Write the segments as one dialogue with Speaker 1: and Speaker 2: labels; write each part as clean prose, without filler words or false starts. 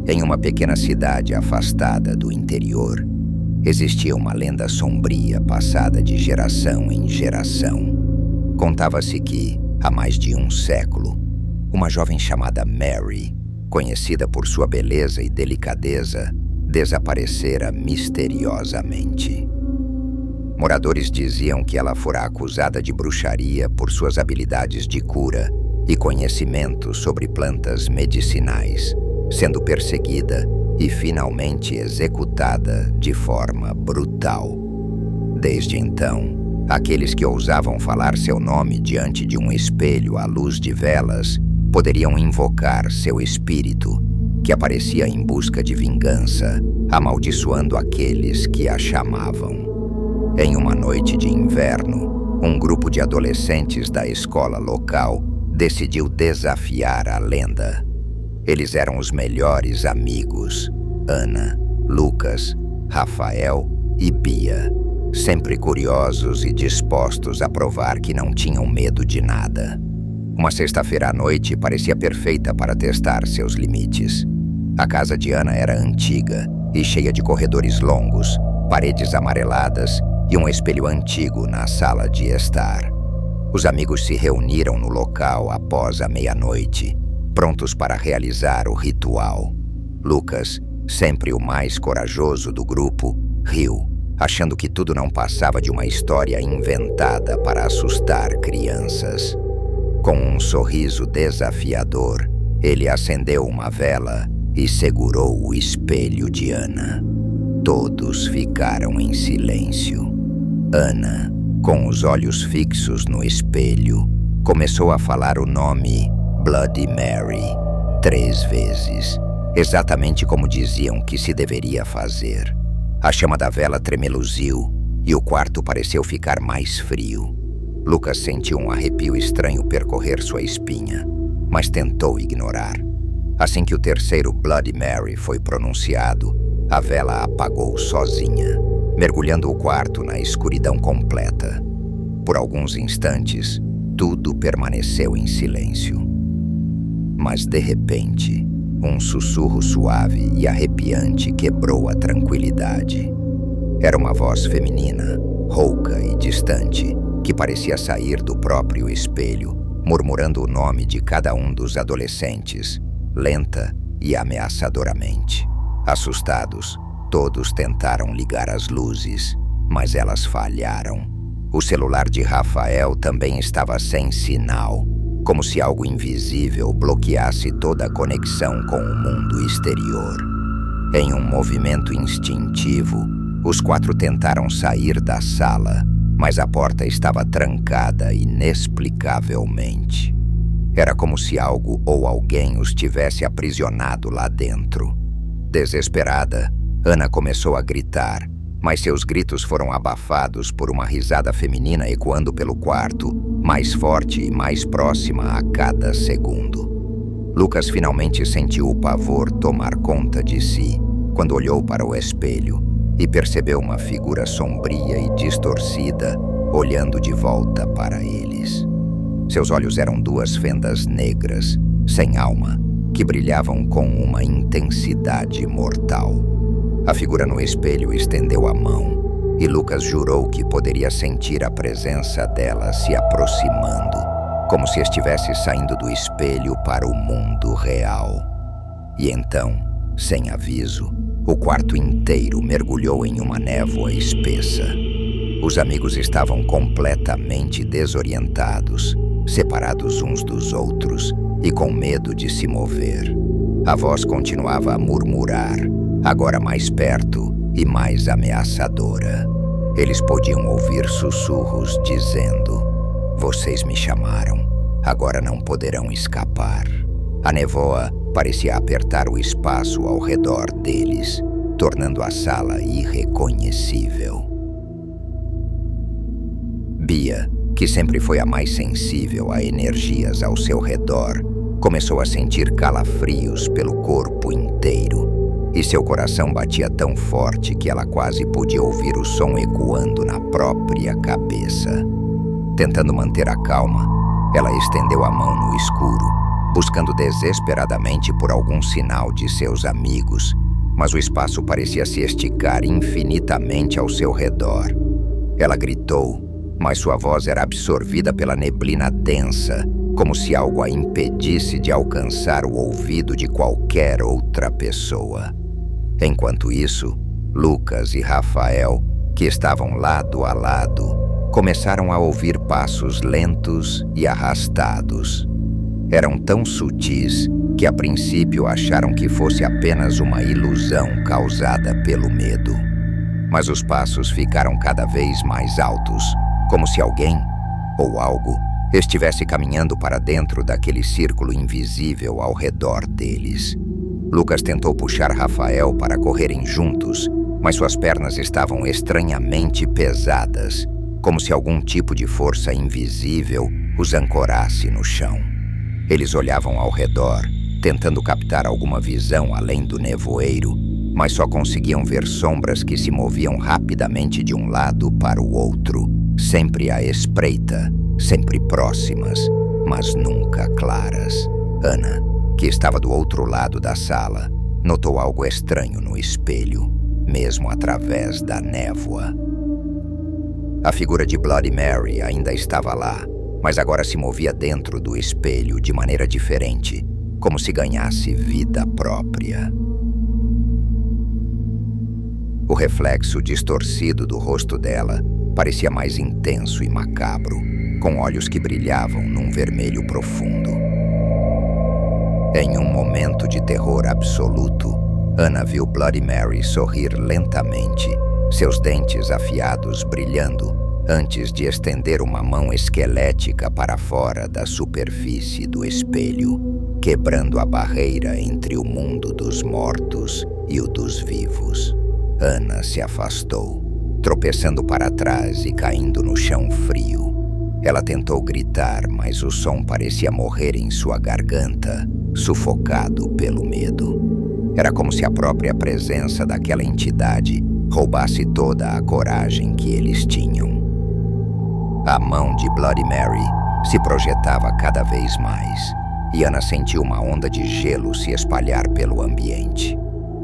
Speaker 1: Em uma pequena cidade afastada do interior, existia uma lenda sombria passada de geração em geração. Contava-se que, há mais de um século, uma jovem chamada Mary, conhecida por sua beleza e delicadeza, desaparecera misteriosamente. Moradores diziam que ela fora acusada de bruxaria por suas habilidades de cura e conhecimento sobre plantas medicinais, sendo perseguida e finalmente executada de forma brutal. Desde então, aqueles que ousavam falar seu nome diante de um espelho à luz de velas poderiam invocar seu espírito, que aparecia em busca de vingança, amaldiçoando aqueles que a chamavam. Em uma noite de inverno, um grupo de adolescentes da escola local decidiu desafiar a lenda. Eles eram os melhores amigos: Ana, Lucas, Rafael e Bia, sempre curiosos e dispostos a provar que não tinham medo de nada. Uma sexta-feira à noite parecia perfeita para testar seus limites. A casa de Ana era antiga e cheia de corredores longos, paredes amareladas e um espelho antigo na sala de estar. Os amigos se reuniram no local após a meia-noite, prontos para realizar o ritual. Lucas, sempre o mais corajoso do grupo, riu, achando que tudo não passava de uma história inventada para assustar crianças. Com um sorriso desafiador, ele acendeu uma vela e segurou o espelho de Ana. Todos ficaram em silêncio. Ana, com os olhos fixos no espelho, começou a falar o nome Bloody Mary 3 vezes, exatamente como diziam que se deveria fazer. A chama da vela tremeluziu e o quarto pareceu ficar mais frio. Lucas sentiu um arrepio estranho percorrer sua espinha, mas tentou ignorar. Assim que o terceiro Bloody Mary foi pronunciado, a vela apagou sozinha, mergulhando o quarto na escuridão completa. Por alguns instantes, tudo permaneceu em silêncio. Mas, de repente, um sussurro suave e arrepiante quebrou a tranquilidade. Era uma voz feminina, rouca e distante, que parecia sair do próprio espelho, murmurando o nome de cada um dos adolescentes, lenta e ameaçadoramente. Assustados, todos tentaram ligar as luzes, mas elas falharam. O celular de Rafael também estava sem sinal, como se algo invisível bloqueasse toda a conexão com o mundo exterior. Em um movimento instintivo, os 4 tentaram sair da sala, mas a porta estava trancada inexplicavelmente. Era como se algo ou alguém os tivesse aprisionado lá dentro. Desesperada, Ana começou a gritar, mas seus gritos foram abafados por uma risada feminina ecoando pelo quarto, mais forte e mais próxima a cada segundo. Lucas finalmente sentiu o pavor tomar conta de si quando olhou para o espelho e percebeu uma figura sombria e distorcida olhando de volta para eles. Seus olhos eram 2 fendas negras, sem alma, que brilhavam com uma intensidade mortal. A figura no espelho estendeu a mão e Lucas jurou que poderia sentir a presença dela se aproximando, como se estivesse saindo do espelho para o mundo real. E então, sem aviso, o quarto inteiro mergulhou em uma névoa espessa. Os amigos estavam completamente desorientados, separados uns dos outros e com medo de se mover. A voz continuava a murmurar, agora mais perto e mais ameaçadora. Eles podiam ouvir sussurros dizendo: "Vocês me chamaram, agora não poderão escapar." A névoa parecia apertar o espaço ao redor deles, tornando a sala irreconhecível. Bia, que sempre foi a mais sensível a energias ao seu redor, começou a sentir calafrios pelo corpo inteiro, e seu coração batia tão forte que ela quase podia ouvir o som ecoando na própria cabeça. Tentando manter a calma, ela estendeu a mão no escuro buscando desesperadamente por algum sinal de seus amigos, mas o espaço parecia se esticar infinitamente ao seu redor. Ela gritou, mas sua voz era absorvida pela neblina densa, como se algo a impedisse de alcançar o ouvido de qualquer outra pessoa. Enquanto isso, Lucas e Rafael, que estavam lado a lado, começaram a ouvir passos lentos e arrastados. Eram tão sutis que a princípio acharam que fosse apenas uma ilusão causada pelo medo. Mas os passos ficaram cada vez mais altos, como se alguém, ou algo, estivesse caminhando para dentro daquele círculo invisível ao redor deles. Lucas tentou puxar Rafael para correrem juntos, mas suas pernas estavam estranhamente pesadas, como se algum tipo de força invisível os ancorasse no chão. Eles olhavam ao redor, tentando captar alguma visão além do nevoeiro, mas só conseguiam ver sombras que se moviam rapidamente de um lado para o outro, sempre à espreita, sempre próximas, mas nunca claras. Ana, que estava do outro lado da sala, notou algo estranho no espelho, mesmo através da névoa. A figura de Bloody Mary ainda estava lá, mas agora se movia dentro do espelho de maneira diferente, como se ganhasse vida própria. O reflexo distorcido do rosto dela parecia mais intenso e macabro, com olhos que brilhavam num vermelho profundo. Em um momento de terror absoluto, Ana viu Bloody Mary sorrir lentamente, seus dentes afiados brilhando, antes de estender uma mão esquelética para fora da superfície do espelho, quebrando a barreira entre o mundo dos mortos e o dos vivos. Ana se afastou, tropeçando para trás e caindo no chão frio. Ela tentou gritar, mas o som parecia morrer em sua garganta, sufocado pelo medo. Era como se a própria presença daquela entidade roubasse toda a coragem que eles tinham. A mão de Bloody Mary se projetava cada vez mais, e Ana sentiu uma onda de gelo se espalhar pelo ambiente.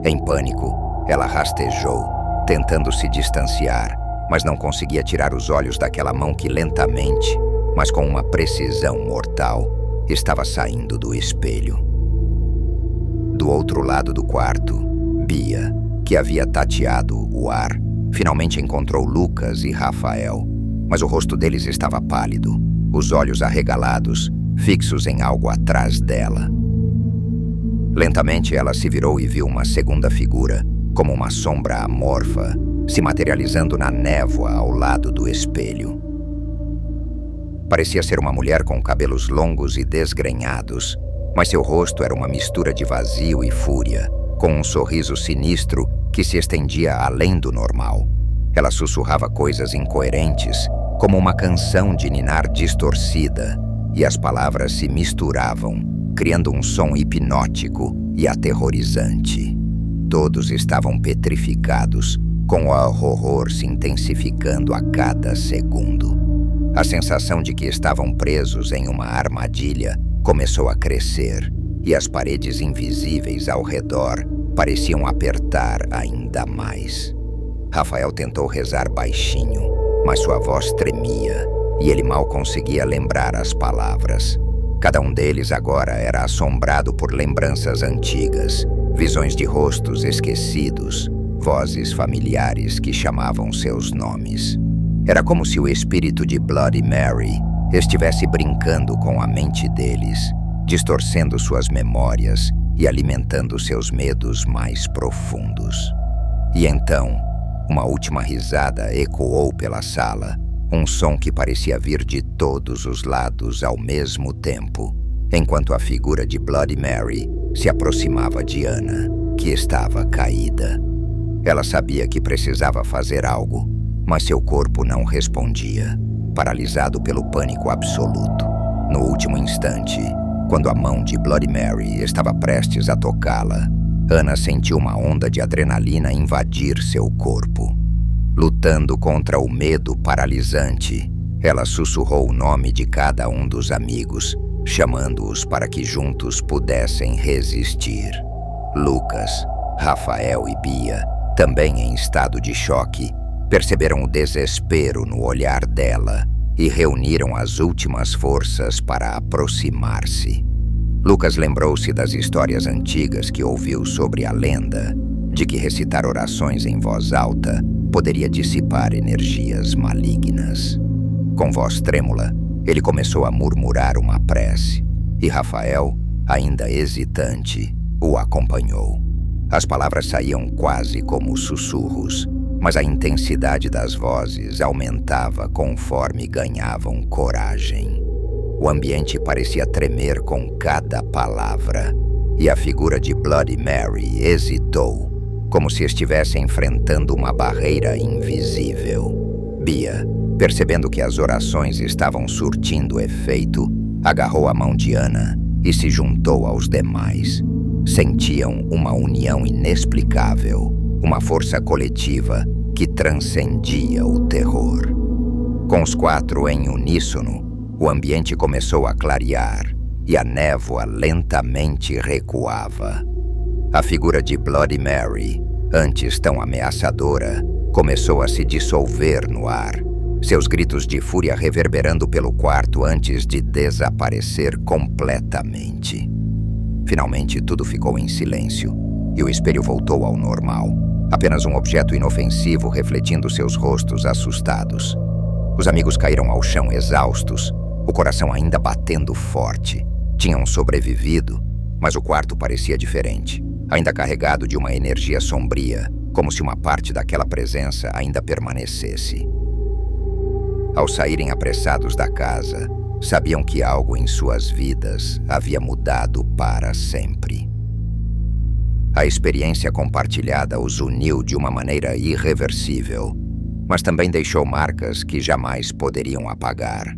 Speaker 1: Em pânico, ela rastejou, tentando se distanciar, mas não conseguia tirar os olhos daquela mão que lentamente, mas com uma precisão mortal, estava saindo do espelho. Do outro lado do quarto, Bia, que havia tateado o ar, finalmente encontrou Lucas e Rafael, mas o rosto deles estava pálido, os olhos arregalados, fixos em algo atrás dela. Lentamente ela se virou e viu uma segunda figura, como uma sombra amorfa, se materializando na névoa ao lado do espelho. Parecia ser uma mulher com cabelos longos e desgrenhados, mas seu rosto era uma mistura de vazio e fúria, com um sorriso sinistro que se estendia além do normal. Ela sussurrava coisas incoerentes, como uma canção de ninar distorcida, e as palavras se misturavam, criando um som hipnótico e aterrorizante. Todos estavam petrificados, com o horror se intensificando a cada segundo. A sensação de que estavam presos em uma armadilha começou a crescer, e as paredes invisíveis ao redor pareciam apertar ainda mais. Rafael tentou rezar baixinho, mas sua voz tremia, e ele mal conseguia lembrar as palavras. Cada um deles agora era assombrado por lembranças antigas, visões de rostos esquecidos, vozes familiares que chamavam seus nomes. Era como se o espírito de Bloody Mary estivesse brincando com a mente deles, distorcendo suas memórias e alimentando seus medos mais profundos. E então, uma última risada ecoou pela sala, um som que parecia vir de todos os lados ao mesmo tempo, enquanto a figura de Bloody Mary se aproximava de Ana, que estava caída. Ela sabia que precisava fazer algo, mas seu corpo não respondia, paralisado pelo pânico absoluto. No último instante, quando a mão de Bloody Mary estava prestes a tocá-la, Ana sentiu uma onda de adrenalina invadir seu corpo. Lutando contra o medo paralisante, ela sussurrou o nome de cada um dos amigos, chamando-os para que juntos pudessem resistir. Lucas, Rafael e Bia, também em estado de choque, perceberam o desespero no olhar dela e reuniram as últimas forças para aproximar-se. Lucas lembrou-se das histórias antigas que ouviu sobre a lenda de que recitar orações em voz alta poderia dissipar energias malignas. Com voz trêmula, ele começou a murmurar uma prece, e Rafael, ainda hesitante, o acompanhou. As palavras saíam quase como sussurros, mas a intensidade das vozes aumentava conforme ganhavam coragem. O ambiente parecia tremer com cada palavra, e a figura de Bloody Mary hesitou, como se estivesse enfrentando uma barreira invisível. Bia, percebendo que as orações estavam surtindo efeito, agarrou a mão de Ana e se juntou aos demais. Sentiam uma união inexplicável, uma força coletiva que transcendia o terror. Com os quatro em uníssono, o ambiente começou a clarear e a névoa lentamente recuava. A figura de Bloody Mary, antes tão ameaçadora, começou a se dissolver no ar, seus gritos de fúria reverberando pelo quarto antes de desaparecer completamente. Finalmente, tudo ficou em silêncio e o espelho voltou ao normal, apenas um objeto inofensivo refletindo seus rostos assustados. Os amigos caíram ao chão exaustos, o coração ainda batendo forte. Tinham sobrevivido, mas o quarto parecia diferente, ainda carregado de uma energia sombria, como se uma parte daquela presença ainda permanecesse. Ao saírem apressados da casa, sabiam que algo em suas vidas havia mudado para sempre. A experiência compartilhada os uniu de uma maneira irreversível, mas também deixou marcas que jamais poderiam apagar.